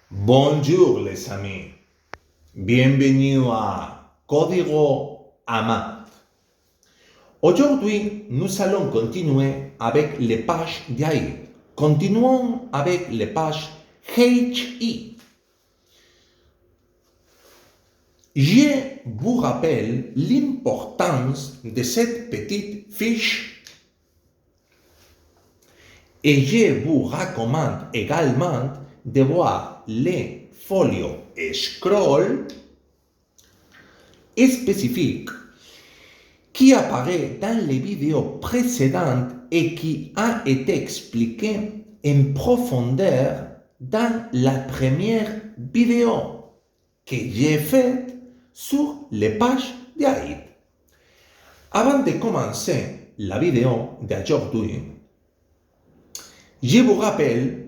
Bonjour les amis, bienvenue à Código AMAT. Aujourd'hui, nous allons continuer avec les pages d'AID. Continuons avec les pages HI. Je vous rappelle l'importance de cette petite fiche et je vous recommande également de voir les folios scroll spécifiques qui apparaît dans les vidéos précédentes et qui a été expliqué en profondeur dans la première vidéo que j'ai faite sur les pages d'AID. Avant de commencer la vidéo d'aujourd'hui, je vous rappelle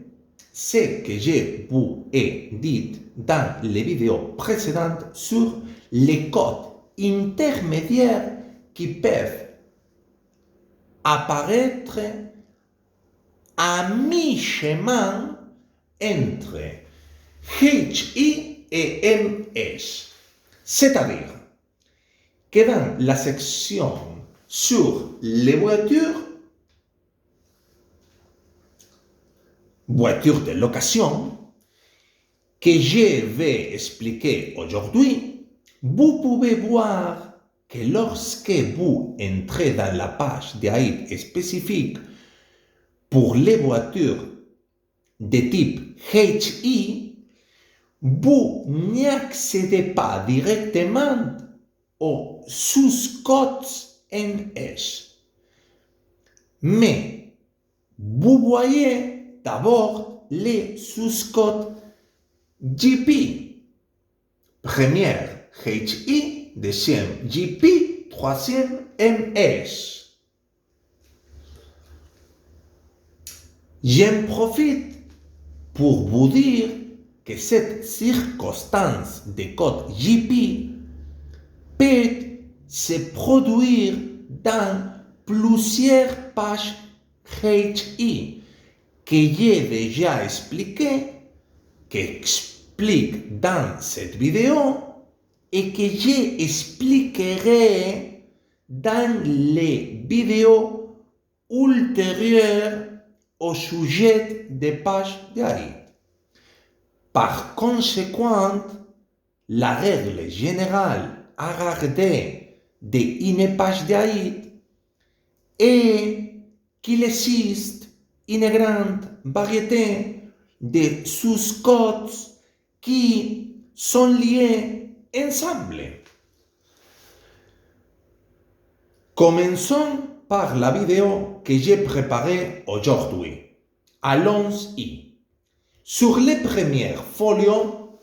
ce que je vous ai dit dans les vidéos précédentes sur les codes intermédiaires qui peuvent apparaître à mi-chemin entre HI et MS. C'est-à-dire que dans la section sur les voitures de location, que je vais expliquer aujourd'hui, vous pouvez voir que lorsque vous entrez dans la page d'AID spécifique pour les voitures de type HI, vous n'accédez pas directement aux sous-codes NS. Mais vous voyez d'abord les sous-codes GP. Première HI, deuxième GP, troisième MS. J'en profite pour vous dire que cette circonstance de code GP peut se produire dans plusieurs pages HI que j'ai déjà expliqué, qu'explique dans cette vidéo et que j'expliquerai dans les vidéos ultérieures au sujet des pages d'AID. Par conséquent, la règle générale à garder d'une page d'AID est qu'il existe une grande variété de sous-codes qui sont liés ensemble. Commençons par la vidéo que j'ai préparée aujourd'hui. Allons-y. Sur les premières folios,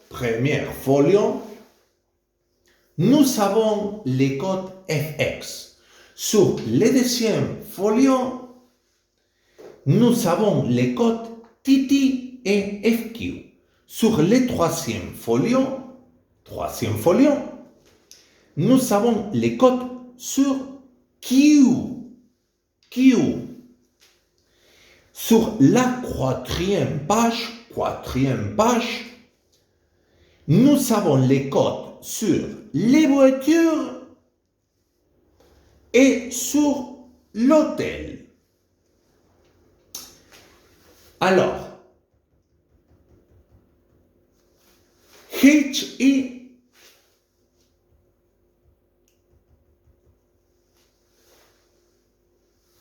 nous avons les codes FX. Sur les deuxièmes folios, nous avons les codes TT et FQ. Sur les troisième folio, nous avons les codes sur Q. Sur la quatrième page, nous avons les codes sur les voitures et sur l'hôtel. Alors, HI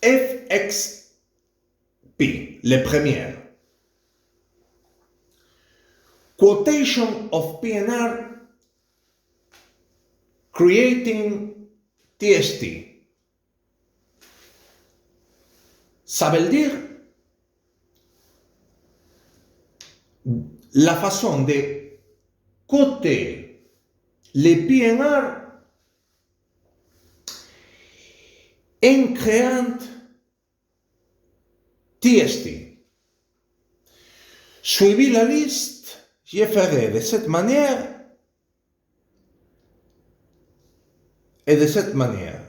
FXP, les premières. Quotation of PNR creating TST. Ça veut dire la façon de coter les PNR en créant TST. Suivez la liste, je ferai de cette manière et de cette manière.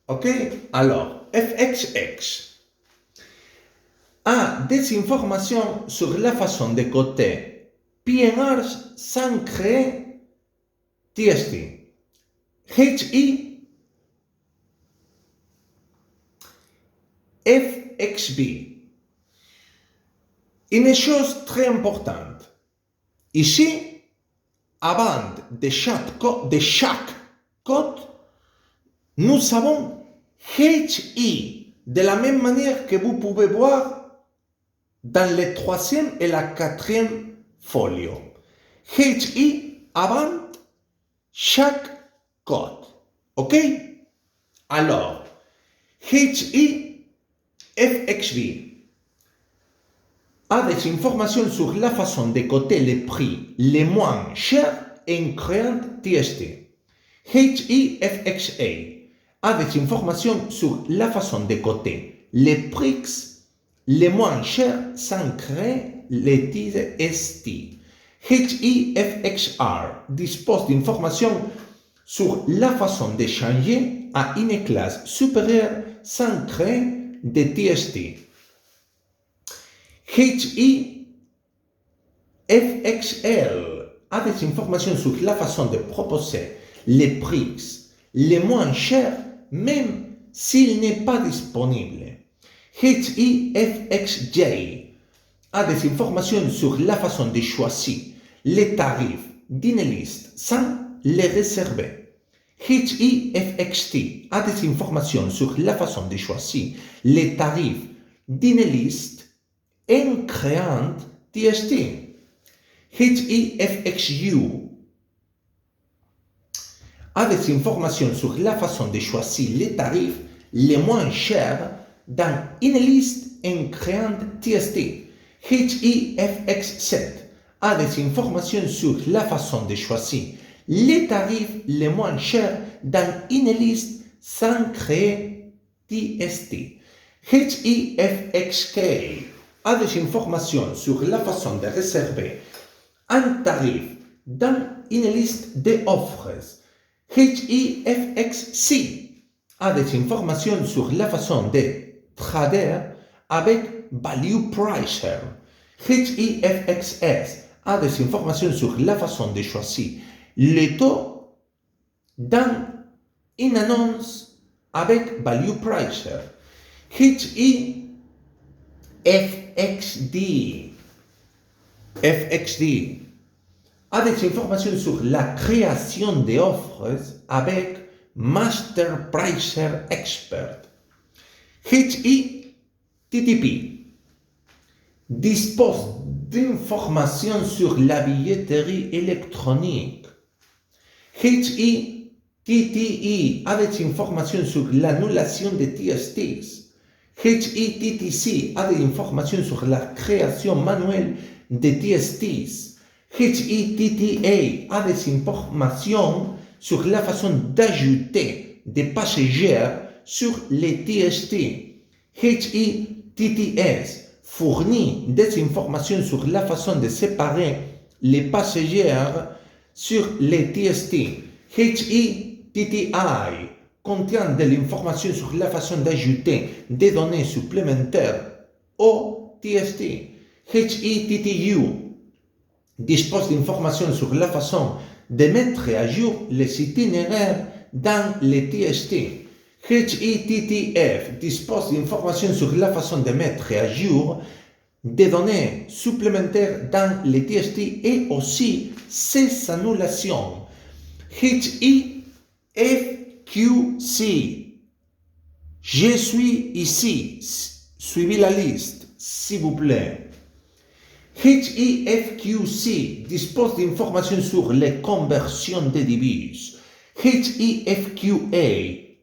Ok? Alors, FXX a des informations sur la façon de coter PNR sans créer TST. HI, FXB. Une chose très importante. Ici, avant de chaque code, nous avons HI, de la même manière que vous pouvez voir dans le troisième et la quatrième folio. HI avant chaque code. OK? Alors, HI FXB a des informations sur la façon de coter les prix les moins chers en créant TST. HIFXA a des informations sur la façon de coter les prix les moins chers sans créer les TST. HIFXR dispose d'informations sur la façon de changer à une classe supérieure sans créer de TST. HIFXL a des informations sur la façon de proposer les prix les moins chers, même s'il n'est pas disponible. HIFXJ a des informations sur la façon de choisir les tarifs d'une liste sans les réserver. HIFXT a des informations sur la façon de choisir les tarifs d'une liste en créant TST. HIFXU a des informations sur la façon de choisir les tarifs les moins chers dans une liste en créant TST. HIFX7 a des informations sur la façon de choisir les tarifs les moins chers dans une liste sans créer TST. HIFXK a des informations sur la façon de réserver un tarif dans une liste d'offres. HIFXC a des informations sur la façon de trader avec Value Pricer. HIFXS a des informations sur la façon de choisir le taux dans une annonce avec Value Pricer. FXD a des informations sur la création d'offres avec Master Pricer Expert. HITTP dispose d'informations sur la billetterie électronique. HITTI a des informations sur l'annulation des TSTs. HITTC a des informations sur la création manuelle de TSTs. HITTA a des informations sur la façon d'ajouter des passagers sur les TST. HITTS fournit des informations sur la façon de séparer les passagers sur les TST. HITTI contient de l'information sur la façon d'ajouter des données supplémentaires au TST. HITTU dispose d'informations sur la façon de mettre à jour les itinéraires dans les TST. HITTF dispose d'informations sur la façon de mettre à jour des données supplémentaires dans les TST et aussi ses annulations. HIFQC. Je suis ici. Suivez la liste, s'il vous plaît. HIFQC dispose d'informations sur les conversions de devises. HIFQA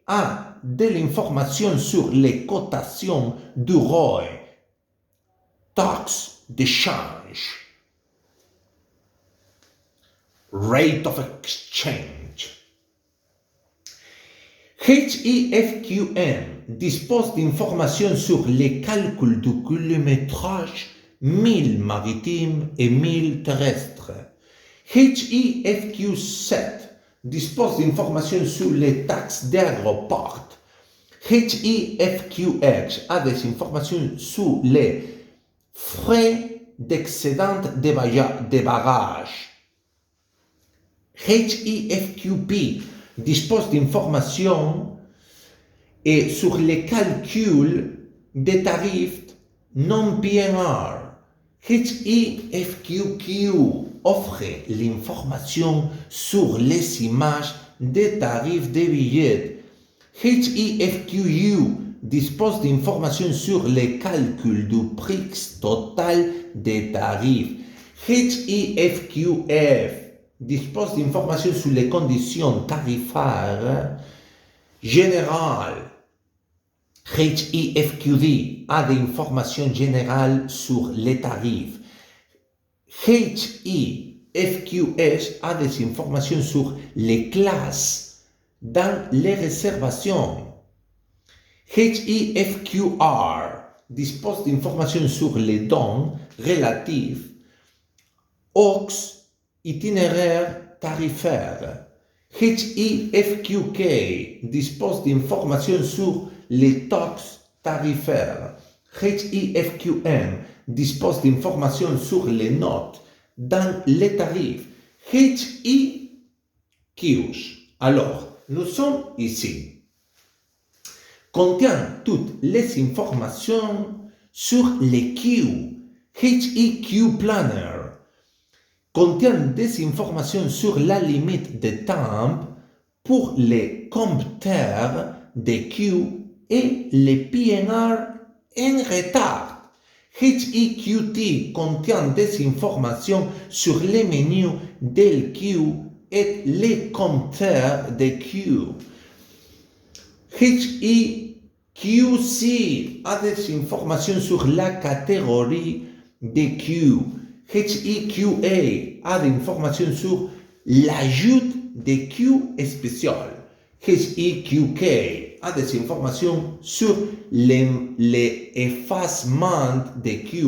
a de l'information sur les cotations du ROE, taxe de change, rate of exchange. HIFQM dispose d'informations sur les calculs du kilométrage mille maritime et mille terrestre. HIFQ7 dispose d'informations sur les taxes d'aéroport. HIFQX a des informations sur les frais d'excédent de bagages. HIFQP dispose d'informations et sur les calculs des tarifs non PNR. HIFQQ offre l'information sur les images des tarifs des billets. HIFQU dispose d'informations sur les calculs du prix total des tarifs. HIFQF dispose d'informations sur les conditions tarifaires générales. HIFQD a des informations générales sur les tarifs. HIFQS a des informations sur les classes dans les réservations. HIFQR dispose d'informations sur les dons relatifs aux itinéraires tarifaires. HIFQK dispose d'informations sur les taxes tarifaires. HIFQM dispose d'informations sur les notes dans les tarifs. HIQs, alors, nous sommes ici, contient toutes les informations sur les Q. HIQ Planner contient des informations sur la limite de temps pour les compteurs de Q et les PNR en retard. HIQT contient des informations sur les menus del Q et les compteurs de Q. HIQC a des informations sur la catégorie de Q. HIQA a des informations sur l'ajout de Q spécial. HIQK a des informations sur l'effacement de Q.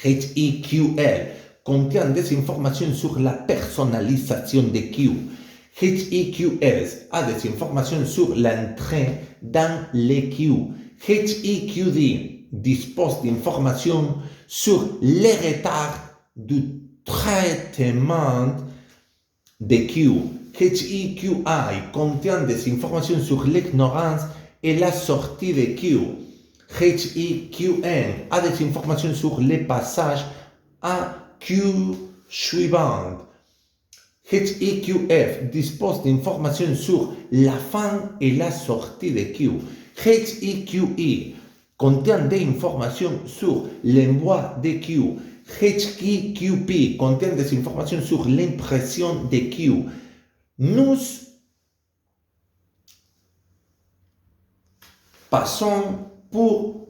HIQL contient des informations sur la personnalisation de Q. HIQS a des informations sur l'entrée dans les Q. HIQD dispose d'informations sur les retards du traitement de Q. HIQI contient des informations sur l'ignorance et la sortie de Q. HIQN a des informations sur les passages à Q suivante. HIQF dispose d'informations sur la fin et la sortie de Q. HIQI contient des informations sur l'envoi de Q. HIQP contient des informations sur l'impression de Q. Nous passons pour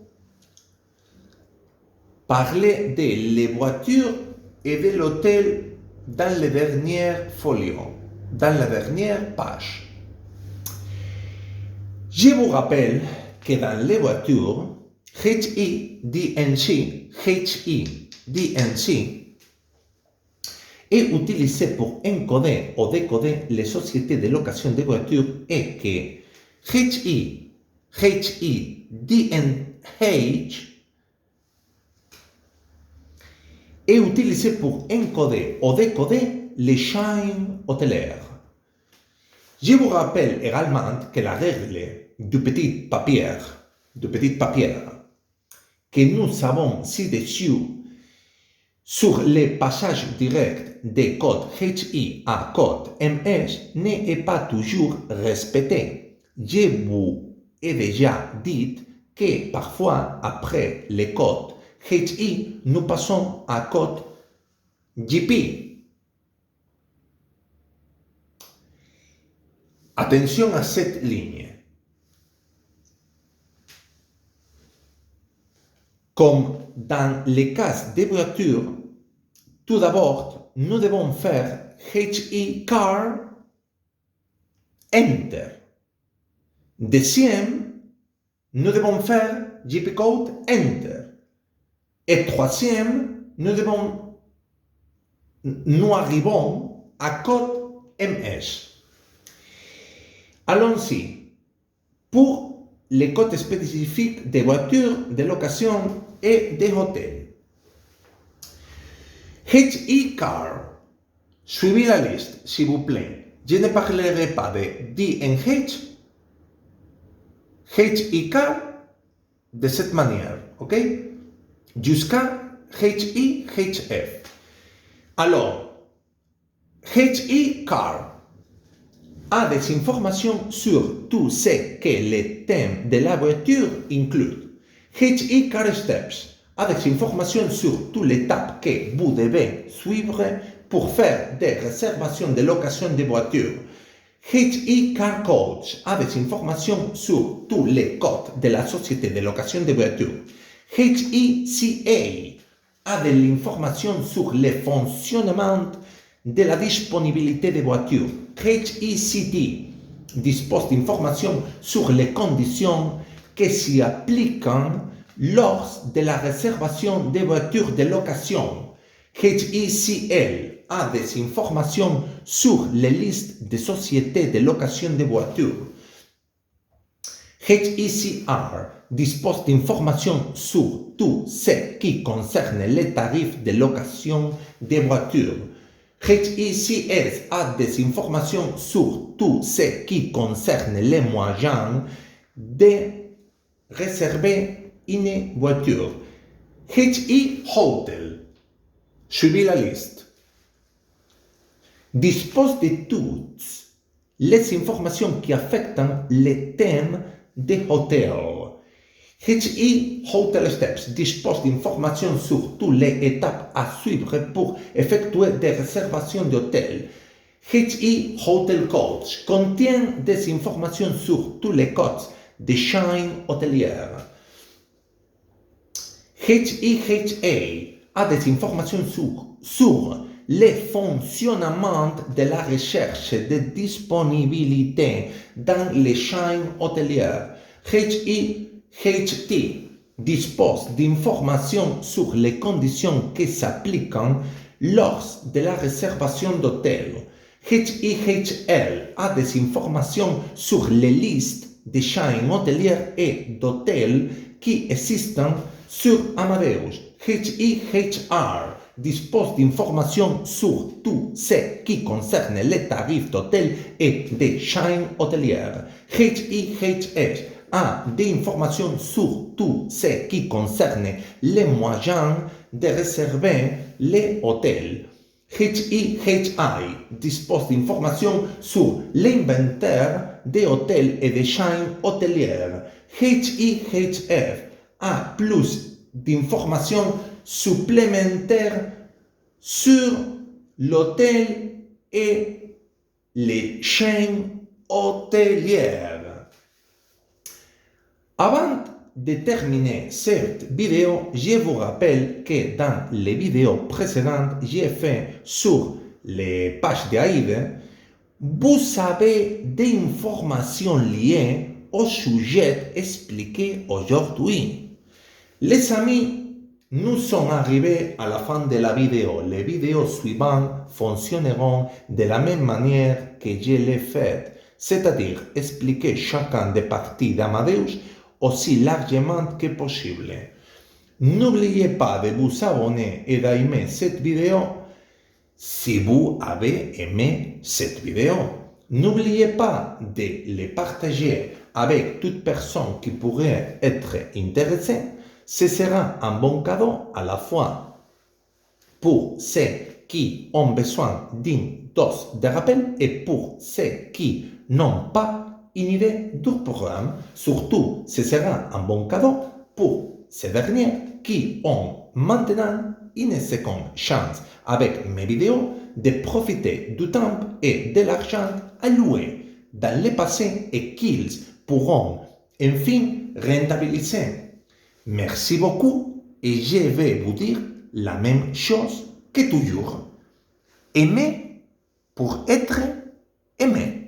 parler des voitures et de l'hôtel dans le dernier folio, dans la dernière page. Je vous rappelle que dans les voitures, HIDNC est utilisé pour encoder ou décoder les sociétés de location de voitures et que HIDNH est utilisé pour encoder ou décoder les chaînes hôtelières. Je vous rappelle également que la règle du petit papier que nous avons ci-dessus sur les passages directs des codes HI à code MS n'est pas toujours respecté. Je vous ai déjà dit que parfois, après les codes HI, nous passons à code GP. Attention à cette ligne. Comme dans les cas des voitures, tout d'abord, nous devons faire HI car enter. Deuxième, nous devons faire GP code enter. Et troisième, nous arrivons à code MS. Allons-y. Pour les codes spécifiques des voitures de location et des hôtels. HE car. Suivez la liste, s'il vous plaît. Je ne parlerai pas de DNH, HE car, de cette manière, ok? Jusqu'à HE-HF. Alors, HE car a des informations sur tout ce que le thème de la voiture inclut. HE car steps a des informations sur toutes les étapes que vous devez suivre pour faire des réservations de location de voitures. HE Car Coach a des informations sur tous les codes de la société de location de voitures. HECA a de l'information sur le fonctionnement de la disponibilité de voitures. HECD dispose d'informations sur les conditions qui s'y appliquent lors de la réservation des voitures de location. HECL a des informations sur les listes de sociétés de location de voitures. HECR dispose d'informations sur tout ce qui concerne les tarifs de location des voitures. HECS a des informations sur tout ce qui concerne les moyens de réserver une voiture. HE Hotel, suivez la liste, dispose de toutes les informations qui affectent les thèmes des hôtels. HE Hotel Steps dispose d'informations sur toutes les étapes à suivre pour effectuer des réservations d'hôtels. HE Hotel Coach contient des informations sur tous les codes de chaînes hôtelières. HEHA a des informations sur le fonctionnement de la recherche de disponibilité dans les chaînes hôtelières. HEHT dispose d'informations sur les conditions qui s'appliquent lors de la réservation d'hôtels. HEHL a des informations sur les listes de chaînes hôtelières et d'hôtels qui existent sur Amadeus. HEHR dispose d'informations sur tout ce qui concerne les tarifs d'hôtel et des chaînes hôtelières. HEHS a des informations sur tout ce qui concerne les moyens de réserver les hôtels. HEHI dispose d'informations sur l'inventaire des hôtels et des chaînes hôtelières. HEHF a plus d'informations supplémentaires sur l'hôtel et les chaînes hôtelières. Avant de terminer cette vidéo, je vous rappelle que dans les vidéos précédentes, j'ai fait sur les pages d'AIDE, vous avez des informations liées au sujet expliqué aujourd'hui. Les amis, nous sommes arrivés à la fin de la vidéo. Les vidéos suivantes fonctionneront de la même manière que je l'ai fait, c'est-à-dire expliquer chacun des parties d'Amadeus aussi largement que possible. N'oubliez pas de vous abonner et d'aimer cette vidéo si vous avez aimé cette vidéo. N'oubliez pas de les partager avec toute personne qui pourrait être intéressée. Ce sera un bon cadeau à la fois pour ceux qui ont besoin d'une dose de rappel et pour ceux qui n'ont pas une idée du programme. Surtout, ce sera un bon cadeau pour ces derniers qui ont maintenant une seconde chance avec mes vidéos de profiter du temps et de l'argent alloué dans le passé et qu'ils pourront enfin rentabiliser. Merci beaucoup et je vais vous dire la même chose que toujours. Aimer pour être aimé.